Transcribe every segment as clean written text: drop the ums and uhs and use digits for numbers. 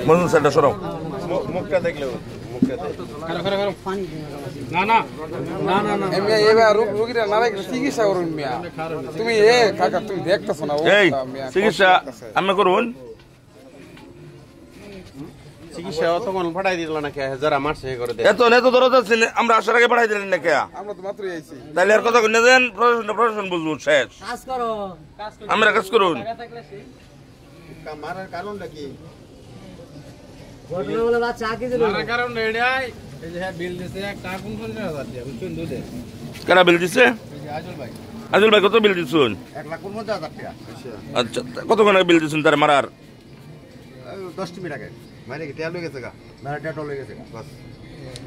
মজুন সাইডটা সরাও মুখটা দেখলে তুমি কাকা তুমি দেখতেছো না এই চিকিৎসা আমি করুন চিকিৎসা তখন পাঠাই দিল না কে যারা মারছে করে দে এত নেতো দরদ আছে আমরা আসার আগে পাঠাই দিলেন না কে আমরা তো মাত্রই আইছি তাহলে আর কথা কই না দেন প্রশাসন বুঝবো শেষ কাজ করো আমরা কাজ করুন মারার কারণটা কি ঘটনা বলে বাচ্চা আগে দিল মারার কারণ এটাই এই যে বিল দিছে একটা কোন 50,000 দিয়া বুঝছেন দুধে কারা বিল দিছে আজল ভাই আজল ভাই কত বিল দিছুন 1,50,000 টাকা আচ্ছা কতক্ষণ বিল দিছুন তার মারার 10 মিনিট আগে মানে কি তেল হয়ে গেছে গা মানে টেটল হয়ে গেছে বাস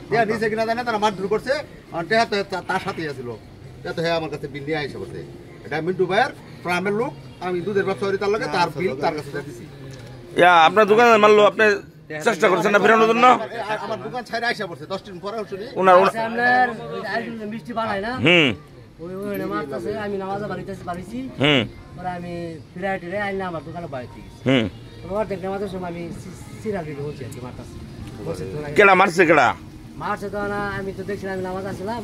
দিয়া নিচে কিনা জানে তারা মারধর করছে আর টেহা তার সাথেই আছিল তো হ্যাঁ আমার কাছে বিল নিয়ে আইসা বসে এটা মিন্টু ভাইয়ের ফার্মের লোক আমি দুধের ব্যবসা করি তার লগে তার বিল তার কাছে দিছি ইয়া আপনার দোকানে মারলো আপনি চেষ্টা করছেন না ফেরানোর জন্য আমার দোকান ছাইরা আইসা বসে 10 দিন পরে শুনি ওনার আপনার আইসুল মিষ্টি বানায় না ওই মারতাছে আমি নামাজে বাড়িছি পরে আমি ফিরাইতে রে আইনা আমার দোকানে বাড়িতে গেছি তোমার দেখতে মাত্র সময় আমি সিরা দিতে বলছি আর কি মারতাছে কেডা মারছে কেডা মারছে তো না আমি তো দেখছিলাম আমি নামাজ আসলাম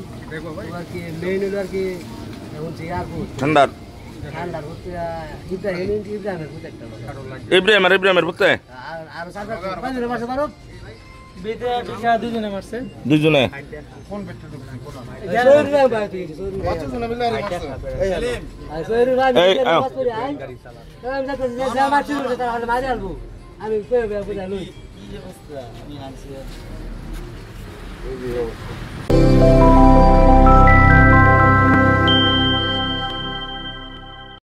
আর কি মেইন হলো আর কি হচ্ছে এয়ারপোর্ট ঠান্ডার ঠান্ডার হচ্ছে ইব্রাহিমের পুতে একটা ইব্রাহিমের পুতে আর সাথে মারছে পারো বেতে টিকা দুজনে মারছে দুজনে কোন পেট্রোল সোহেল ভাই তুই কতজন মিলে আর মারছে এই সোহেল ভাই নামাজ পড়ি আই আমি যাচ্ছি যা মারছি তার মারি আলবো আমি কই বুঝা লই কি অবস্থা আমি আনছি